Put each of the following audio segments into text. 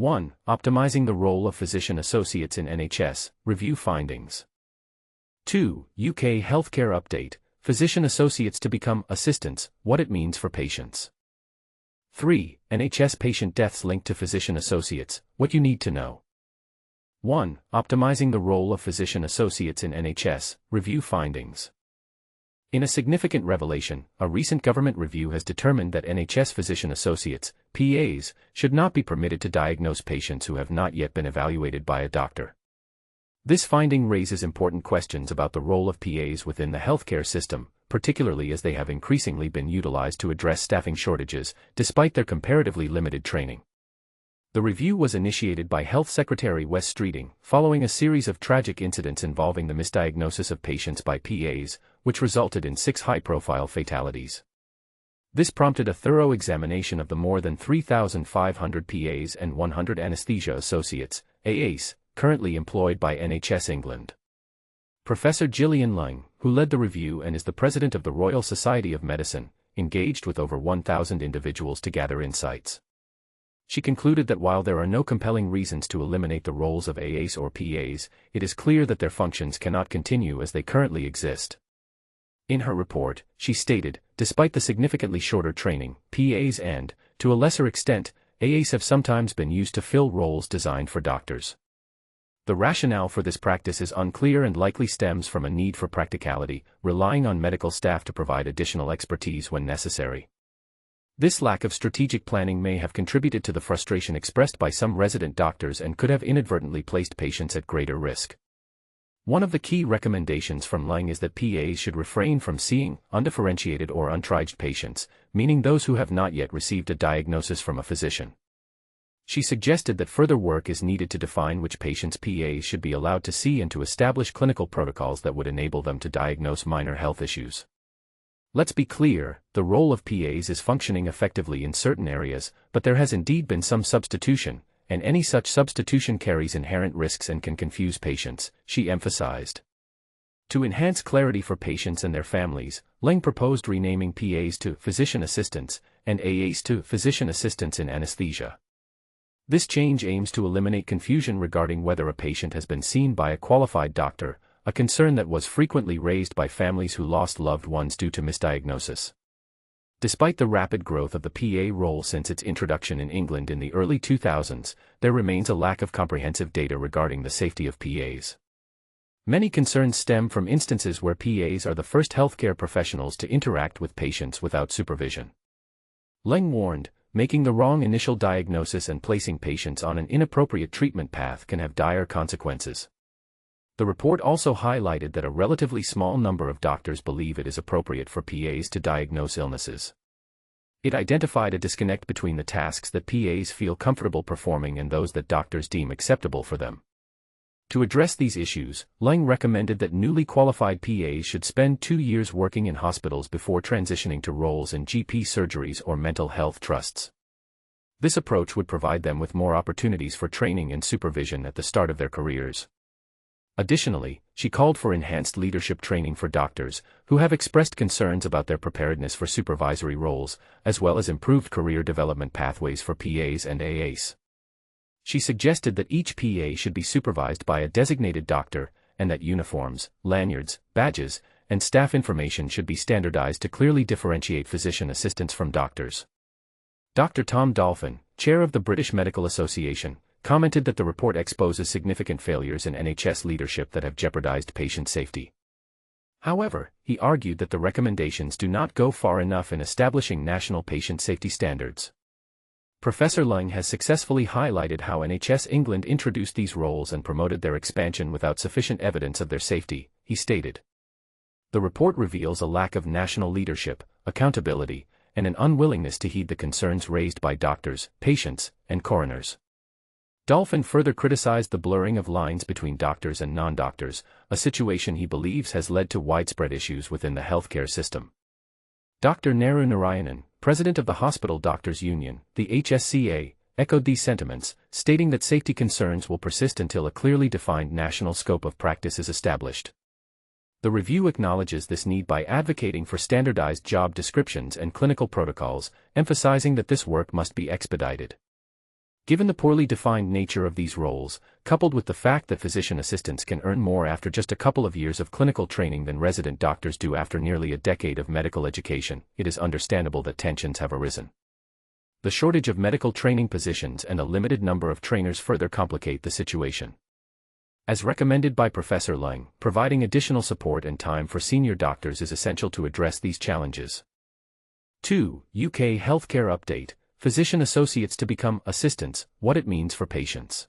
1. Optimizing the role of physician associates in NHS, review findings. 2. UK healthcare update, physician associates to become assistants, what it means for patients. 3. NHS patient deaths linked to physician associates, what you need to know. 1. Optimizing the role of physician associates in NHS, review findings. In a significant revelation, a recent government review has determined that NHS physician associates, PAs, should not be permitted to diagnose patients who have not yet been evaluated by a doctor. This finding raises important questions about the role of PAs within the healthcare system, particularly as they have increasingly been utilized to address staffing shortages, despite their comparatively limited training. The review was initiated by Health Secretary Wes Streeting, following a series of tragic incidents involving the misdiagnosis of patients by PAs, which resulted in 6 high-profile fatalities. This prompted a thorough examination of the more than 3,500 PAs and 100 Anaesthesia Associates, AAs, currently employed by NHS England. Professor Gillian Lung, who led the review and is the president of the Royal Society of Medicine, engaged with over 1,000 individuals to gather insights. She concluded that while there are no compelling reasons to eliminate the roles of AAs or PAs, it is clear that their functions cannot continue as they currently exist. In her report, she stated, despite the significantly shorter training, PAs and, to a lesser extent, AAs have sometimes been used to fill roles designed for doctors. The rationale for this practice is unclear and likely stems from a need for practicality, relying on medical staff to provide additional expertise when necessary. This lack of strategic planning may have contributed to the frustration expressed by some resident doctors and could have inadvertently placed patients at greater risk. One of the key recommendations from Lung is that PAs should refrain from seeing undifferentiated or untriaged patients, meaning those who have not yet received a diagnosis from a physician. She suggested that further work is needed to define which patients PAs should be allowed to see and to establish clinical protocols that would enable them to diagnose minor health issues. Let's be clear, the role of PAs is functioning effectively in certain areas, but there has indeed been some substitution, and any such substitution carries inherent risks and can confuse patients, she emphasized. To enhance clarity for patients and their families, Lung proposed renaming PAs to physician assistants and AAs to physician assistants in anesthesia. This change aims to eliminate confusion regarding whether a patient has been seen by a qualified doctor, a concern that was frequently raised by families who lost loved ones due to misdiagnosis. Despite the rapid growth of the PA role since its introduction in England in the early 2000s, there remains a lack of comprehensive data regarding the safety of PAs. Many concerns stem from instances where PAs are the first healthcare professionals to interact with patients without supervision. Lung warned, making the wrong initial diagnosis and placing patients on an inappropriate treatment path can have dire consequences. The report also highlighted that a relatively small number of doctors believe it is appropriate for PAs to diagnose illnesses. It identified a disconnect between the tasks that PAs feel comfortable performing and those that doctors deem acceptable for them. To address these issues, Lung recommended that newly qualified PAs should spend 2 years working in hospitals before transitioning to roles in GP surgeries or mental health trusts. This approach would provide them with more opportunities for training and supervision at the start of their careers. Additionally, she called for enhanced leadership training for doctors, who have expressed concerns about their preparedness for supervisory roles, as well as improved career development pathways for PAs and AAs. She suggested that each PA should be supervised by a designated doctor, and that uniforms, lanyards, badges, and staff information should be standardized to clearly differentiate physician assistants from doctors. Dr. Tom Dolphin, chair of the British Medical Association, commented that the report exposes significant failures in NHS leadership that have jeopardized patient safety. However, he argued that the recommendations do not go far enough in establishing national patient safety standards. Professor Lung has successfully highlighted how NHS England introduced these roles and promoted their expansion without sufficient evidence of their safety, he stated. The report reveals a lack of national leadership, accountability, and an unwillingness to heed the concerns raised by doctors, patients, and coroners. Dolphin further criticized the blurring of lines between doctors and non-doctors, a situation he believes has led to widespread issues within the healthcare system. Dr. Neru Narayanan, president of the Hospital Doctors Union, the HSCA, echoed these sentiments, stating that safety concerns will persist until a clearly defined national scope of practice is established. The review acknowledges this need by advocating for standardized job descriptions and clinical protocols, emphasizing that this work must be expedited. Given the poorly defined nature of these roles, coupled with the fact that physician assistants can earn more after just a couple of years of clinical training than resident doctors do after nearly a decade of medical education, it is understandable that tensions have arisen. The shortage of medical training positions and a limited number of trainers further complicate the situation. As recommended by Professor Lang, providing additional support and time for senior doctors is essential to address these challenges. 2. UK Healthcare Update: Physician Associates to become assistants, what it means for patients.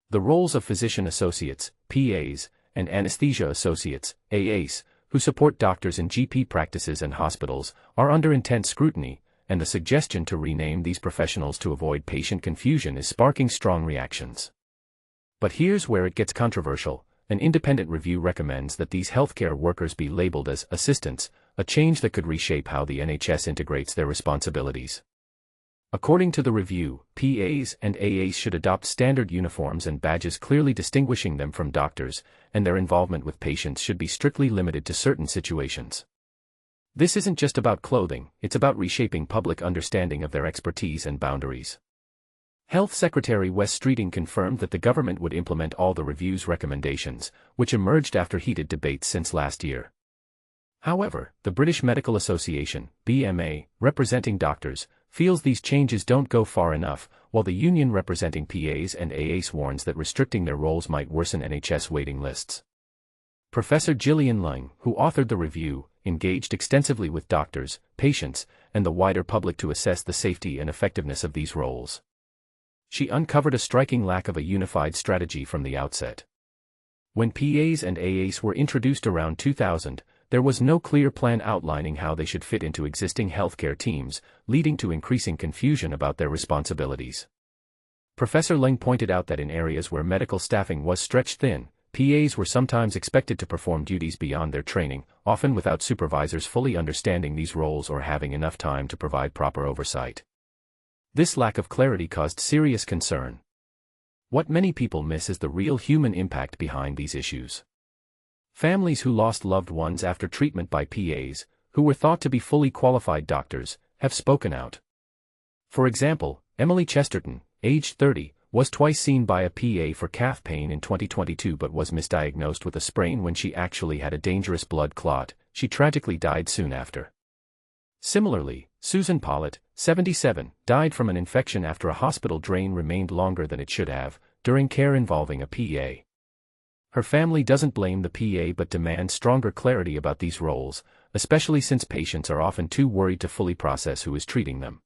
The roles of physician associates, PAs, and Anaesthesia Associates, AAs, who support doctors in GP practices and hospitals, are under intense scrutiny, and the suggestion to rename these professionals to avoid patient confusion is sparking strong reactions. But here's where it gets controversial. An independent review recommends that these healthcare workers be labeled as assistants, a change that could reshape how the NHS integrates their responsibilities. According to the review, PAs and AAs should adopt standard uniforms and badges clearly distinguishing them from doctors, and their involvement with patients should be strictly limited to certain situations. This isn't just about clothing, it's about reshaping public understanding of their expertise and boundaries. Health Secretary Wes Streeting confirmed that the government would implement all the review's recommendations, which emerged after heated debates since last year. However, the British Medical Association, BMA, representing doctors, feels these changes don't go far enough, while the union representing PAs and AAs warns that restricting their roles might worsen NHS waiting lists. Professor Gillian Lang, who authored the review, engaged extensively with doctors, patients, and the wider public to assess the safety and effectiveness of these roles. She uncovered a striking lack of a unified strategy from the outset. When PAs and AAs were introduced around 2000, there was no clear plan outlining how they should fit into existing healthcare teams, leading to increasing confusion about their responsibilities. Professor Lang pointed out that in areas where medical staffing was stretched thin, PAs were sometimes expected to perform duties beyond their training, often without supervisors fully understanding these roles or having enough time to provide proper oversight. This lack of clarity caused serious concern. What many people miss is the real human impact behind these issues. Families who lost loved ones after treatment by PAs, who were thought to be fully qualified doctors, have spoken out. For example, Emily Chesterton, aged 30, was twice seen by a PA for calf pain in 2022 but was misdiagnosed with a sprain when she actually had a dangerous blood clot. She tragically died soon after. Similarly, Susan Pollitt, 77, died from an infection after a hospital drain remained longer than it should have, during care involving a PA. Her family doesn't blame the PA but demands stronger clarity about these roles, especially since patients are often too worried to fully process who is treating them.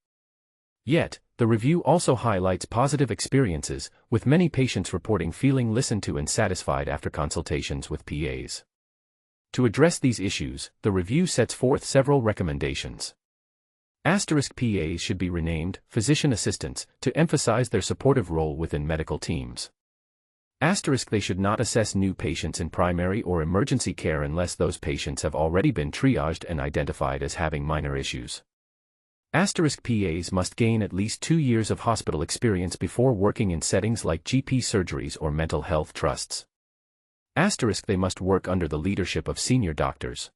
Yet, the review also highlights positive experiences, with many patients reporting feeling listened to and satisfied after consultations with PAs. To address these issues, the review sets forth several recommendations. PAs should be renamed physician assistants to emphasize their supportive role within medical teams. They should not assess new patients in primary or emergency care unless those patients have already been triaged and identified as having minor issues. PAs must gain at least 2 years of hospital experience before working in settings like GP surgeries or mental health trusts. They must work under the leadership of senior doctors.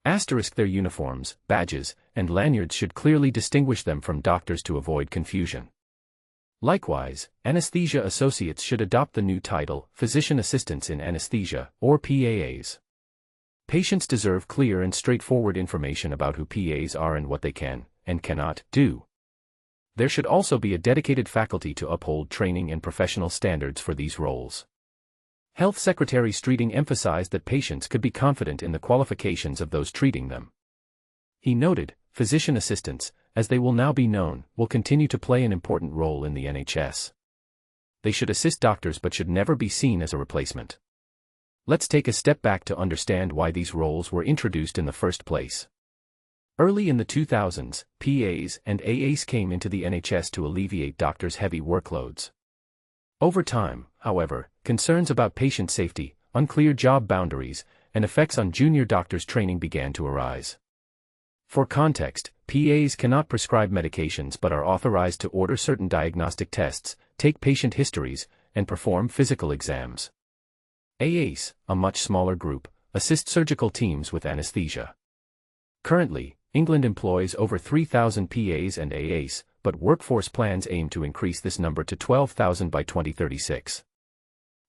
Their uniforms, badges, and lanyards should clearly distinguish them from doctors to avoid confusion. Likewise, Anaesthesia Associates should adopt the new title, Physician Assistants in Anaesthesia, or PAAs. Patients deserve clear and straightforward information about who PAs are and what they can, and cannot, do. There should also be a dedicated faculty to uphold training and professional standards for these roles. Health Secretary Streeting emphasized that patients could be confident in the qualifications of those treating them. He noted, physician assistants, as they will now be known, will continue to play an important role in the NHS. They should assist doctors but should never be seen as a replacement. Let's take a step back to understand why these roles were introduced in the first place. Early in the 2000s, PAs and AAs came into the NHS to alleviate doctors' heavy workloads. Over time, however, concerns about patient safety, unclear job boundaries, and effects on junior doctors' training began to arise. For context, PAs cannot prescribe medications but are authorized to order certain diagnostic tests, take patient histories, and perform physical exams. AAs, a much smaller group, assist surgical teams with anesthesia. Currently, England employs over 3,000 PAs and AAs, but workforce plans aim to increase this number to 12,000 by 2036.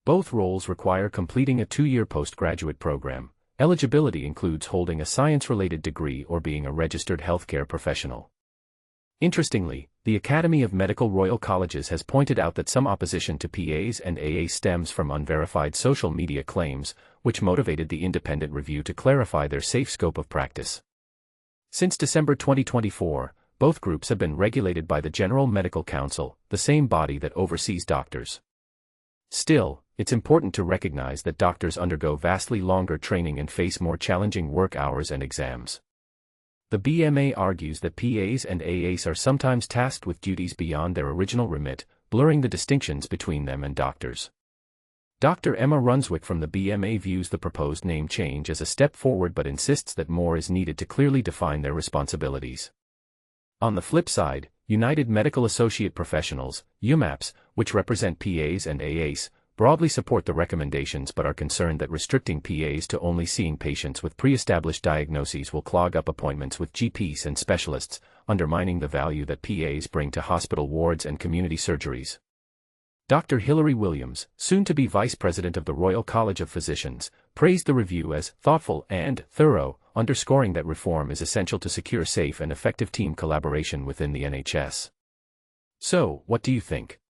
Both roles require completing a 2-year postgraduate program. Eligibility includes holding a science-related degree or being a registered healthcare professional. Interestingly, the Academy of Medical Royal Colleges has pointed out that some opposition to PAs and AAs stems from unverified social media claims, which motivated the independent review to clarify their safe scope of practice. Since December 2024, both groups have been regulated by the General Medical Council, the same body that oversees doctors. Still, it's important to recognize that doctors undergo vastly longer training and face more challenging work hours and exams. The BMA argues that PAs and AAs are sometimes tasked with duties beyond their original remit, blurring the distinctions between them and doctors. Dr. Emma Runswick from the BMA views the proposed name change as a step forward but insists that more is needed to clearly define their responsibilities. On the flip side, United Medical Associate Professionals, UMAPs, which represent PAs and AAs, broadly support the recommendations but are concerned that restricting PAs to only seeing patients with pre-established diagnoses will clog up appointments with GPs and specialists, undermining the value that PAs bring to hospital wards and community surgeries. Dr. Hilary Williams, soon to be Vice President of the Royal College of Physicians, praised the review as thoughtful and thorough, underscoring that reform is essential to secure safe and effective team collaboration within the NHS. So, what do you think?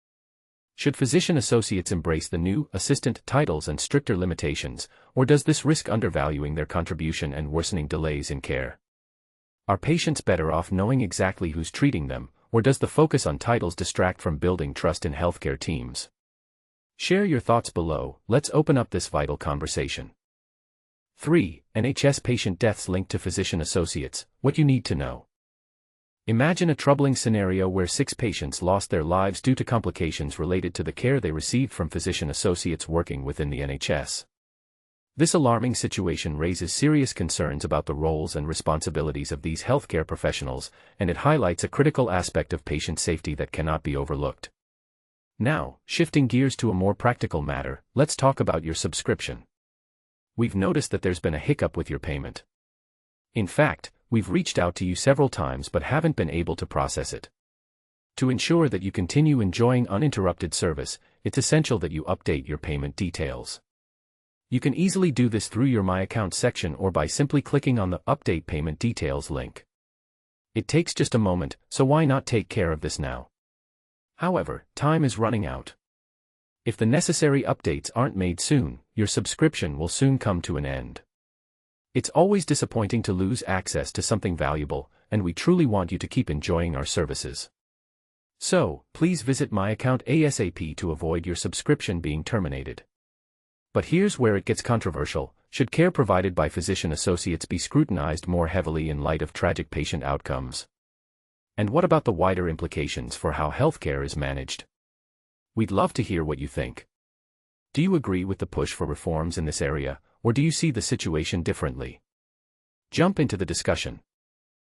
Should physician associates embrace the new assistant titles and stricter limitations, or does this risk undervaluing their contribution and worsening delays in care? Are patients better off knowing exactly who's treating them, or does the focus on titles distract from building trust in healthcare teams? Share your thoughts below. Let's open up this vital conversation. 3. NHS patient deaths linked to physician associates. What you need to know. Imagine a troubling scenario where 6 patients lost their lives due to complications related to the care they received from physician associates working within the NHS. This alarming situation raises serious concerns about the roles and responsibilities of these healthcare professionals, and it highlights a critical aspect of patient safety that cannot be overlooked. Now, shifting gears to a more practical matter, let's talk about your subscription. We've noticed that there's been a hiccup with your payment. In fact, we've reached out to you several times but haven't been able to process it. To ensure that you continue enjoying uninterrupted service, it's essential that you update your payment details. You can easily do this through your My Account section or by simply clicking on the Update Payment Details link. It takes just a moment, so why not take care of this now? However, time is running out. If the necessary updates aren't made soon, your subscription will soon come to an end. It's always disappointing to lose access to something valuable, and we truly want you to keep enjoying our services. So, please visit My Account ASAP to avoid your subscription being terminated. But here's where it gets controversial. Should care provided by physician associates be scrutinized more heavily in light of tragic patient outcomes? And what about the wider implications for how healthcare is managed? We'd love to hear what you think. Do you agree with the push for reforms in this area, or do you see the situation differently? Jump into the discussion.